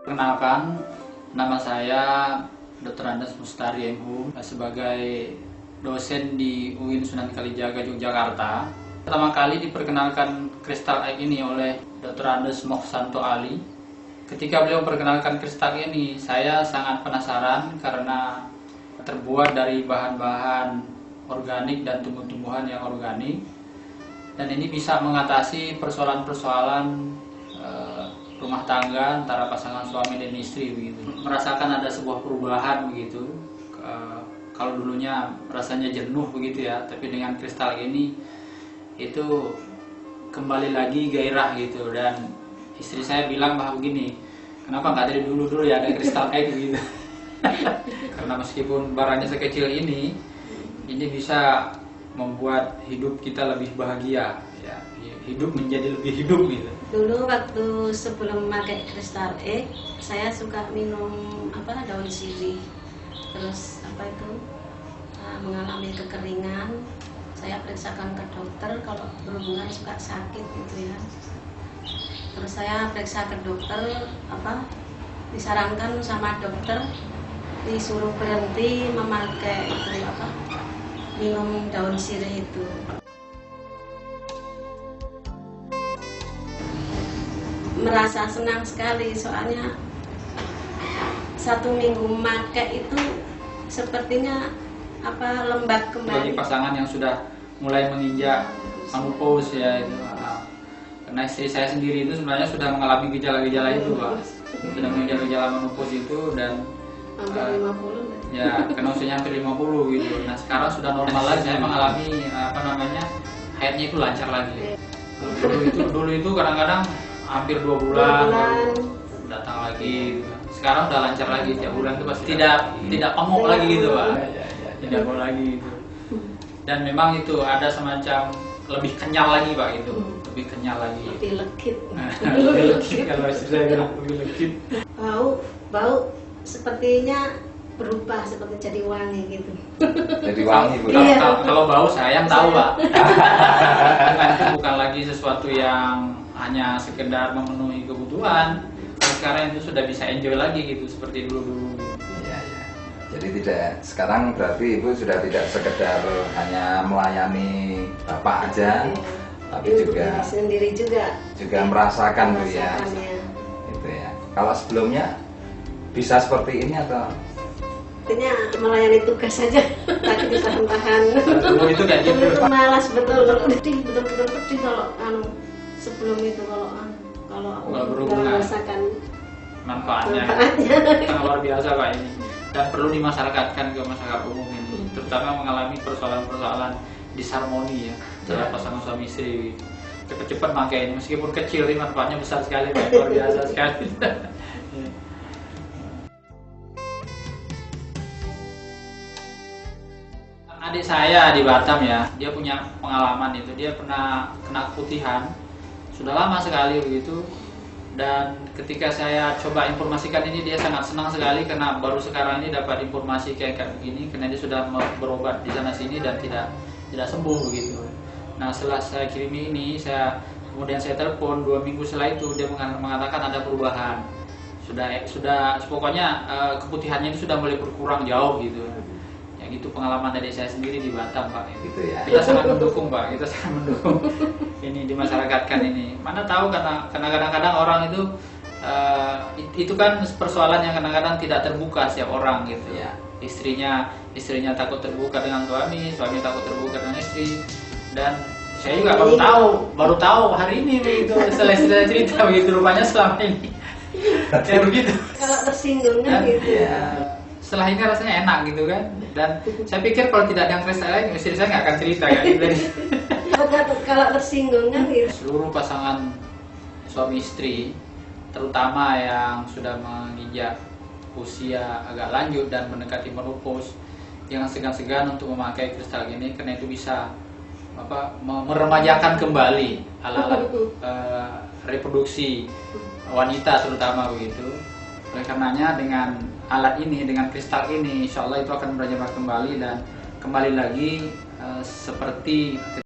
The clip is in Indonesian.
Perkenalkan, nama saya Dr. Andes Mustari MHum sebagai dosen di UIN Sunan Kalijaga, Yogyakarta. Pertama kali diperkenalkan kristal egg ini oleh Dr. Andes Mohsanto Ali. Ketika beliau memperkenalkan kristal ini, saya sangat penasaran karena terbuat dari bahan-bahan organik dan tumbuh-tumbuhan yang organik. Dan ini bisa mengatasi persoalan-persoalan rumah tangga antara pasangan suami dan istri begitu. Merasakan ada sebuah perubahan begitu. Kalau dulunya rasanya jenuh begitu ya, tapi dengan kristal ini itu kembali lagi gairah gitu. Dan istri saya bilang bahwa begini, kenapa nggak dari dulu ya ada kristal egg gitu. Karena meskipun barangnya sekecil ini bisa membuat hidup kita lebih bahagia ya, hidup menjadi lebih hidup gitu. Dulu waktu sebelum memakai kristal egg, saya suka minum daun sirih. Terus mengalami kekeringan. Saya periksakan ke dokter kalau berhubungan suka sakit gitu ya. Terus saya periksa ke dokter, disarankan sama dokter disuruh berhenti memakai minum daun sirih itu. Merasa senang sekali soalnya 1 minggu memakai itu sepertinya lembab kembali. Bagi pasangan yang sudah mulai menginjak menopause ya itu, karena istri saya sendiri itu sebenarnya sudah mengalami gejala-gejala itu Pak, sudah menginjak gejala menopause itu dan hampir 50 ya karena usianya hampir 50 gitu. Nah sekarang sudah normal lagi, saya mengalami haidnya itu lancar lagi. Dulu itu kadang-kadang hampir 2 bulan baru datang lagi. Sekarang udah lancar lagi, tiap bulan itu pasti tidak pamuk lagi gitu Pak. Tidak pamuk lagi gitu. Dan memang itu ada semacam lebih kenyal lagi Pak itu, lebih kenyal lagi. Lebih legit. Lebih legit kalau saya bilang lebih legit. Bau sepertinya berubah seperti jadi wangi gitu. Jadi wangi Bu. Iya. Kalau bau saya yang tahu Pak. Itu bukan lagi sesuatu yang hanya sekedar memenuhi kebutuhan. Sekarang itu sudah bisa enjoy lagi gitu seperti dulu. Iya. Jadi sekarang berarti Ibu sudah tidak sekedar hanya melayani Bapak aja, tapi juga sendiri juga merasakan Bu ya. Itu ya. Kalau sebelumnya bisa seperti ini atau artinya melayani tugas saja, tapi ditahan-tahan. Dulu itu kayak gitu. Dulu itu malas betul-betul pedih kalau sebelum itu kalau berhubungan merasakan manfaatnya. Sangat luar biasa Pak ini, dan perlu dimasyarakatkan ke masyarakat umum ini, terutama mengalami persoalan-persoalan disharmoni ya antara pasangan suami istri. Cepat-cepat pakai ini, meskipun kecil ini manfaatnya besar sekali Pak, luar biasa sekali. Adik saya di Batam ya, dia punya pengalaman itu, dia pernah kena keputihan, sudah lama sekali begitu. Dan ketika saya coba informasikan ini, dia sangat senang sekali karena baru sekarang ini dapat informasi kayak begini, karena dia sudah berobat di sana sini dan tidak sembuh begitu. Nah setelah saya kirimi ini, kemudian saya telepon 2 minggu setelah itu, dia mengatakan ada perubahan, sudah pokoknya keputihannya itu sudah mulai berkurang jauh gitu. Gitu pengalaman dari saya sendiri di Batam Pak. gitu ya. Kita sangat mendukung Pak, kita sangat mendukung ini dimasyarakatkan ini. Mana tahu karena kadang-kadang orang itu kan persoalan yang kadang-kadang tidak terbuka setiap orang gitu ya. Istrinya takut terbuka dengan suami takut terbuka dengan istri. Dan saya juga baru tahu hari ini begitu, setelah cerita begitu, rupanya selama ini kayak begitu. Kalau tersinggung kan gitu Ya. Setelah ini rasanya enak gitu kan, dan saya pikir kalau tidak ada yang kristal lain, istri saya nggak akan cerita ya. Kalau tersinggung kan gitu. Seluruh pasangan suami istri, terutama yang sudah menginjak usia agak lanjut dan mendekati menopause, jangan segan-segan untuk memakai kristal ini, karena itu bisa meremajakan kembali alat-alat reproduksi wanita terutama begitu. Oleh karenanya dengan alat ini, dengan kristal ini, insya Allah itu akan berjalan kembali dan kembali lagi seperti